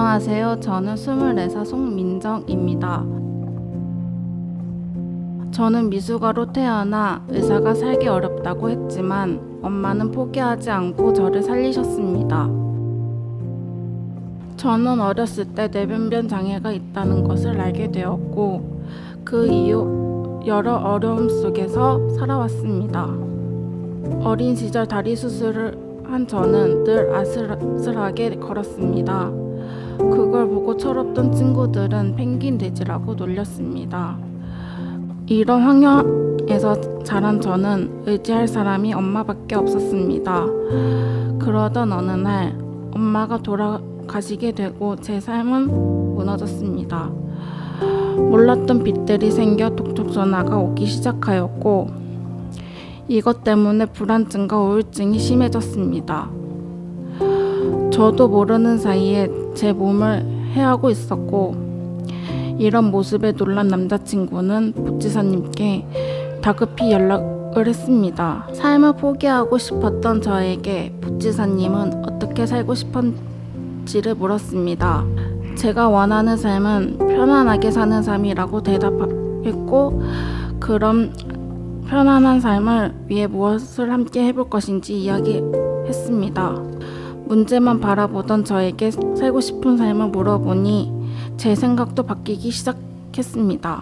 안녕하세요. 저는 24살 송민정입니다. 저는 미숙아로 태어나 의사가 살기 어렵다고 했지만 엄마는 포기하지 않고 저를 살리셨습니다. 저는 어렸을 때 뇌변변 장애가 있다는 것을 알게 되었고 그 이후 여러 어려움 속에서 살아왔습니다. 어린 시절 다리 수술을 한 저는 늘 아슬아슬하게 걸었습니다. 그걸 보고 철없던 친구들은 펭귄 돼지라고 놀렸습니다. 이런 환경에서 자란 저는 의지할 사람이 엄마밖에 없었습니다. 그러던 어느 날 엄마가 돌아가시게 되고 제 삶은 무너졌습니다. 몰랐던 빚들이 생겨 독촉 전화가 오기 시작하였고 이것 때문에 불안증과 우울증이 심해졌습니다. 저도 모르는 사이에 제 몸을 해하고 있었고 이런 모습에 놀란 남자친구는 보치사님께 다급히 연락을 했습니다. 삶을 포기하고 싶었던 저에게 보치사님은 어떻게 살고 싶은지를 물었습니다. 제가 원하는 삶은 편안하게 사는 삶이라고 대답했고 그럼 편안한 삶을 위해 무엇을 함께 해볼 것인지 이야기했습니다. 문제만 바라보던 저에게 살고 싶은 삶을 물어보니 제 생각도 바뀌기 시작했습니다.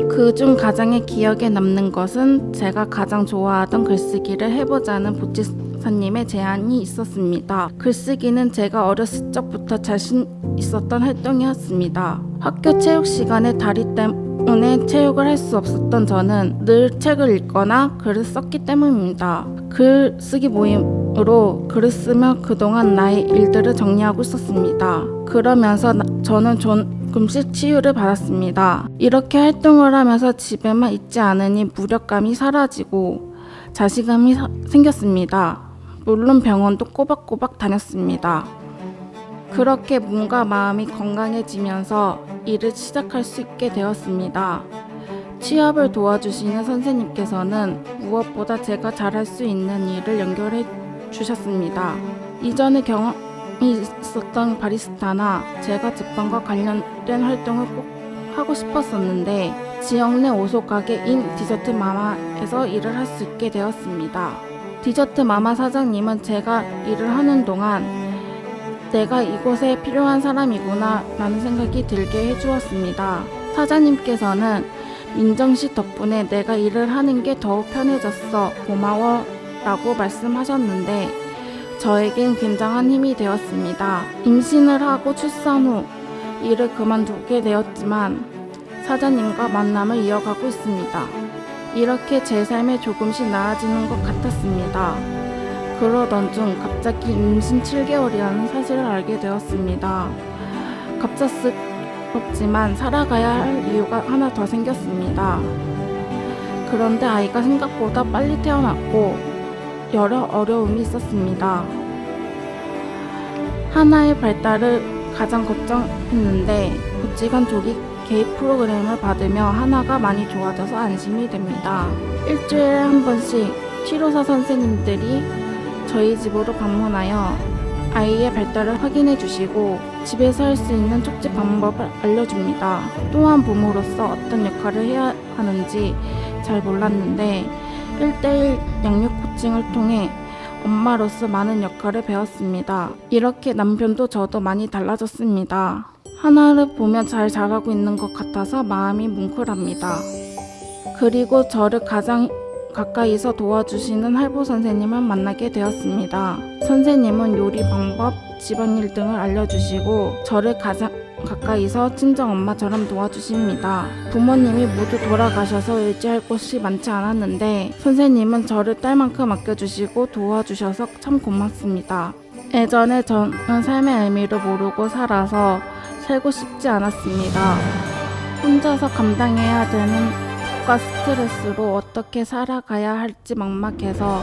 그중 가장 기억에 남는 것은 제가 가장 좋아하던 글쓰기를 해보자는 보치사님의 제안이 있었습니다. 글쓰기는 제가 어렸을 적부터 자신 있었던 활동이었습니다. 학교 체육 시간에 다리 때문에 체육을 할 수 없었던 저는 늘 책을 읽거나 글을 썼기 때문입니다. 글쓰기 모임으로 글을 쓰며 그동안 나의 일들을 정리하고 있었습니다. 그러면서 저는 조금씩 치유를 받았습니다. 이렇게 활동을 하면서 집에만 있지 않으니 무력감이 사라지고 자신감이 생겼습니다. 물론 병원도 꼬박꼬박 다녔습니다. 그렇게 몸과 마음이 건강해지면서 일을 시작할 수 있게 되었습니다. 취업을 도와주시는 선생님께서는 무엇보다 제가 잘할 수 있는 일을 연결해 주셨습니다. 이전에 경험이 있었던 바리스타나 제가 제빵과 관련된 활동을 꼭 하고 싶었었는데 지역 내 오솔가게인 디저트 마마에서 일을 할 수 있게 되었습니다. 디저트 마마 사장님은 제가 일을 하는 동안 내가 이곳에 필요한 사람이구나 라는 생각이 들게 해주었습니다. 사장님께서는 민정씨 덕분에 내가 일을 하는 게 더욱 편해졌어 고마워 라고 말씀하셨는데 저에겐 굉장한 힘이 되었습니다. 임신을 하고 출산 후 일을 그만두게 되었지만 사장님과 만남을 이어가고 있습니다. 이렇게 제 삶에 조금씩 나아지는 것 같았습니다. 그러던 중 갑자기 임신 7개월이라는 사실을 알게 되었습니다. 갑작스럽지만 살아가야 할 이유가 하나 더 생겼습니다. 그런데 아이가 생각보다 빨리 태어났고 여러 어려움이 있었습니다. 하나의 발달을 가장 걱정했는데 보육원 조기 개입 프로그램을 받으며 하나가 많이 좋아져서 안심이 됩니다. 일주일에 한 번씩 치료사 선생님들이 저희 집으로 방문하여 아이의 발달을 확인해 주시고 집에서 할 수 있는 촉지 방법을 알려줍니다. 또한 부모로서 어떤 역할을 해야 하는지 잘 몰랐는데 1:1 양육 코칭을 통해 엄마로서 많은 역할을 배웠습니다. 이렇게 남편도 저도 많이 달라졌습니다. 하나를 보면 잘 자라고 있는 것 같아서 마음이 뭉클합니다. 그리고 저를 가장 가까이서 도와주시는 할부 선생님을 만나게 되었습니다. 선생님은 요리 방법, 집안일 등을 알려주시고 저를 가장 가까이서 친정엄마처럼 도와주십니다. 부모님이 모두 돌아가셔서 의지할 곳이 많지 않았는데 선생님은 저를 딸만큼 아껴주시고 도와주셔서 참 고맙습니다. 예전에 저는 삶의 의미를 모르고 살아서 살고 싶지 않았습니다. 혼자서 감당해야 되는 과 스트레스로 어떻게 살아가야 할지 막막해서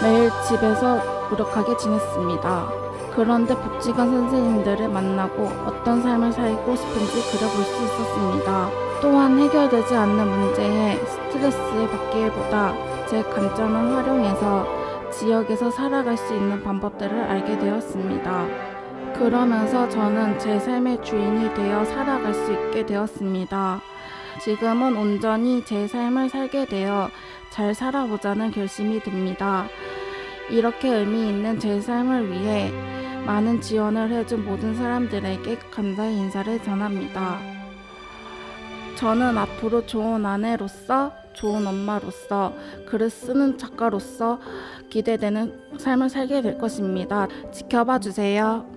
매일 집에서 무력하게 지냈습니다. 그런데 복지관 선생님들을 만나고 어떤 삶을 살고 싶은지 그려볼 수 있었습니다. 또한 해결되지 않는 문제에 스트레스에 받기보다 제 관점을 활용해서 지역에서 살아갈 수 있는 방법들을 알게 되었습니다. 그러면서 저는 제 삶의 주인이 되어 살아갈 수 있게 되었습니다. 지금은 온전히 제 삶을 살게 되어 잘 살아보자는 결심이 듭니다. 이렇게 의미 있는 제 삶을 위해 많은 지원을 해준 모든 사람들에게 감사의 인사를 전합니다. 저는 앞으로 좋은 아내로서, 좋은 엄마로서, 글을 쓰는 작가로서 기대되는 삶을 살게 될 것입니다. 지켜봐 주세요.